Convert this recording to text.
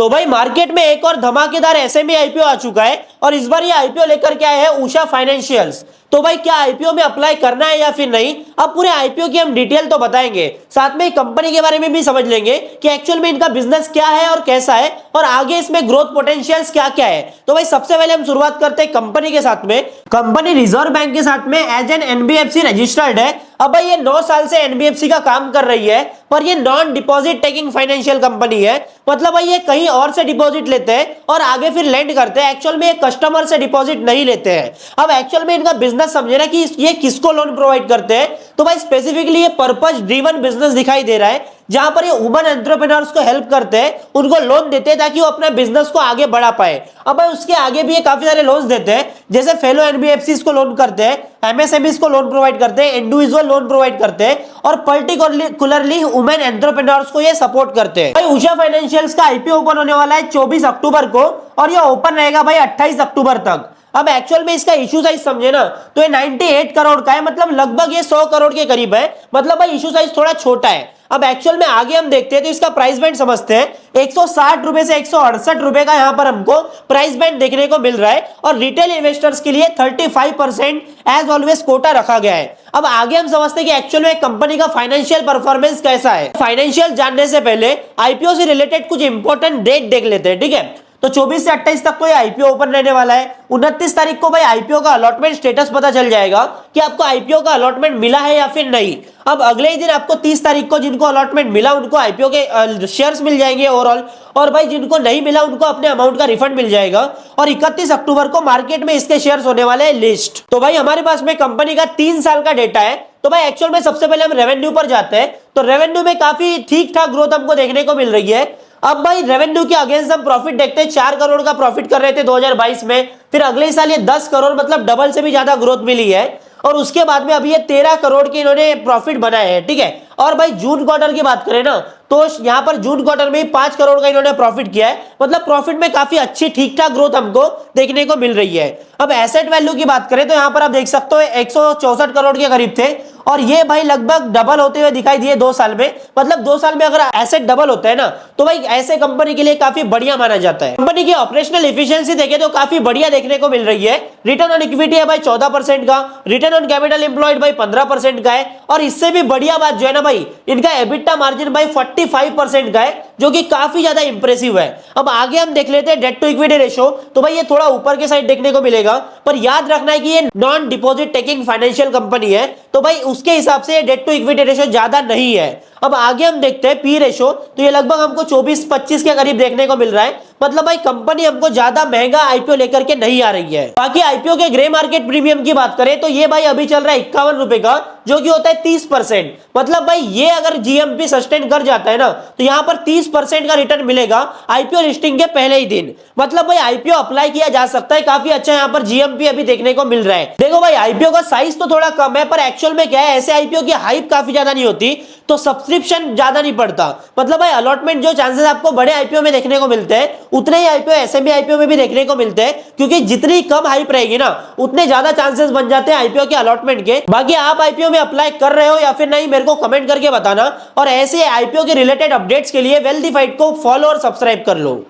तो भाई मार्केट में एक और धमाकेदार एसएमई आईपीओ आ चुका है और इस बार ये आईपीओ लेकर के आए हैं उषा फाइनेंशियल्स। तो भाई क्या आईपीओ में अप्लाई करना है या फिर नहीं, अब पूरे आईपीओ की हम डिटेल तो बताएंगे, साथ में कंपनी के बारे में भी समझ लेंगे कि एक्चुअल में इनका बिजनेस क्या है और कैसा है और आगे इसमें ग्रोथ पोटेंशियल्स क्या क्या है। तो भाई सबसे पहले हम शुरुआत करते हैं कंपनी के साथ में। कंपनी रिजर्व बैंक के साथ में एज एन एनबीएफसी रजिस्टर्ड है। अब भाई ये 9 साल से एनबीएफसी का काम कर रही है, पर ये non deposit taking financial company है। मतलब भाई ये कहीं और से डिपॉजिट लेते हैं और आगे फिर लेंड करते हैं, एक्चुअल में ये कस्टमर से डिपॉजिट नहीं लेते हैं। अब एक्चुअल में इनका बिजनेस समझे ना कि ये किसको लोन प्रोवाइड करते हैं, तो भाई स्पेसिफिकली ये पर्पस ड्रिवन बिजनेस दिखाई दे रहा है, जहां पर ये वुमन एंटरप्रेन्योर्स को हेल्प करते हैं, उनको लोन देते हैं ताकि वो अपने बिजनेस को आगे बढ़ा पाए। अब भाई उसके आगे भी ये काफी सारे लोन्स देते हैं, जैसे फेलो एनबीएफसी को लोन करते हैं, एमएसएमई को लोन प्रोवाइड करते हैं, इंडिविजुअल लोन प्रोवाइड करते हैं और पर्टिकुलरली वुमेन एंटरप्रेन्योर्स को ये सपोर्ट करते हैं। भाई उषा फाइनेंशियल्स का आईपीओ ओपन होने वाला है 24 अक्टूबर को और ये ओपन रहेगा भाई 28 अक्टूबर तक। अब एक्चुअल में इसका इशू साइज समझे ना तो ये 98 करोड़ का है, मतलब लगभग ये 100 करोड़ के करीब है, मतलब भाई इशू साइज थोड़ा छोटा है। अब एक्चुअल में आगे हम देखते हैं तो इसका प्राइस बैंड समझते हैं। 160 रुपए से 168 रुपए का यहां पर हमको प्राइस बैंड देखने को मिल रहा है और रिटेल इन्वेस्टर्स के लिए 35% एज ऑलवेज कोटा रखा गया है। अब आगे हम समझते हैं कि एक्चुअल में कंपनी का फाइनेंशियल परफॉर्मेंस कैसा है। फाइनेंशियल जानने से पहले आईपीओ से रिलेटेड कुछ इंपॉर्टेंट डेट देख लेते हैं, ठीक है। तो 24 से 28 तक तो ये आईपीओ ओपन रहने वाला है। 29 तारीख को भाई आईपीओ का अलॉटमेंट स्टेटस पता चल जाएगा कि आपको आईपीओ का अलॉटमेंट मिला है या फिर नहीं। अब अगले ही दिन आपको 30 तारीख को जिनको अलॉटमेंट मिला उनको आईपीओ के शेयर्स मिल जाएंगे ओवरऑल, और भाई जिनको नहीं मिला उनको अपने अमाउंट का रिफंड मिल जाएगा। और 31 अक्टूबर को मार्केट में इसके शेयर्स होने वाले हैं लिस्ट। तो भाई हमारे पास में कंपनी का 3 साल का डेटा है। तो भाई एक्चुअल में सबसे पहले हम रेवेन्यू पर जाते हैं, तो रेवेन्यू में काफी ठीक ठाक ग्रोथ हमको देखने को मिल रही है। अब भाई रेवेन्यू के अगेंस्ट हम प्रॉफिट देखते हैं, 4 करोड़ का प्रॉफिट कर रहे थे 2022 में, फिर अगले साल ये 10 करोड़, मतलब डबल से भी ज्यादा ग्रोथ मिली है। और उसके बाद में अभी ये 13 करोड़ के इन्होंने प्रॉफिट बनाए हैं, ठीक है। और भाई जून क्वार्टर की बात करें ना तो यहाँ पर जून क्वार्टर में 5 करोड़ का इन्होंने प्रॉफिट किया है, मतलब प्रॉफिट में काफी अच्छी ठीक ठाक ग्रोथ हमको देखने को मिल रही है। अब एसेट वैल्यू की बात करें तो यहाँ पर आप देख सकते हो 164 करोड़ के करीब थे और ये भाई लगभग डबल होते हुए दिखाई दिए 2 साल में। मतलब 2 साल में अगर एसेट डबल होता है ना तो भाई ऐसे कंपनी के लिए काफी बढ़िया माना जाता है। कंपनी की ऑपरेशनल एफिशिएंसी देखें तो काफी बढ़िया देखने को मिल रही है। रिटर्न ऑन इक्विटी है भाई 14% का, रिटर्न ऑन कैपिटल एम्प्लॉयड भाई 15% का है और इससे भी बढ़िया बात जो है ना भाई, इनका एबिटा मार्जिन भाई 45% का है, जो कि काफी ज्यादा इंप्रेसिव है। अब आगे हम देख लेते हैं डेट टू इक्विटी रेशियो, तो भाई ये थोड़ा ऊपर के साइड देखने को मिलेगा, पर याद रखना है कि ये non deposit taking financial company है, तो भाई उसके हिसाब से डेट टू इक्विटी रेशियो ज्यादा नहीं है। अब आगे हम देखते हैं पी रेशियो, तो ये लगभग हमको 24-25 के करीब देखने को मिल रहा है। मतलब भाई कंपनी हमको ज्यादा महंगा आईपीओ लेकर के नहीं आ रही है। बाकी आईपीओ के ग्रे मार्केट प्रीमियम की बात करें तो ये भाई अभी चल रहा है 51 रुपए का, जो कि होता है 30%। मतलब भाई ये अगर जीएमपी सस्टेन कर जाता है ना तो यहाँ पर 30% का रिटर्न मिलेगा आईपीओ लिस्टिंग के पहले ही दिन। मतलब भाई आईपीओ अप्लाई किया जा सकता है, काफी अच्छा यहाँ पर जीएमपी अभी देखने को मिल रहा है। देखो भाई आईपीओ का साइज तो थोड़ा कम है, पर एक्चुअल में क्या है, ऐसे आईपीओ की हाइप काफी ज्यादा नहीं होती, तो सब्सक्रिप्शन ज्यादा नहीं पड़ता। मतलब भाई अलॉटमेंट जो चांसेस आपको बड़े आईपीओ में देखने को मिलते हैं उतने ही आईपीओ एसएमई आईपीओ में भी देखने को मिलते हैं, क्योंकि जितनी कम हाइप रहेगी ना उतने ज्यादा चांसेस बन जाते हैं आईपीओ के अलॉटमेंट के। बाकी आप आईपीओ में अप्लाई कर रहे हो या फिर नहीं, मेरे को कमेंट करके बताना, और ऐसे आईपीओ के रिलेटेड अपडेट्स के लिए वेल्थिफाइड को फॉलो और सब्सक्राइब कर लो।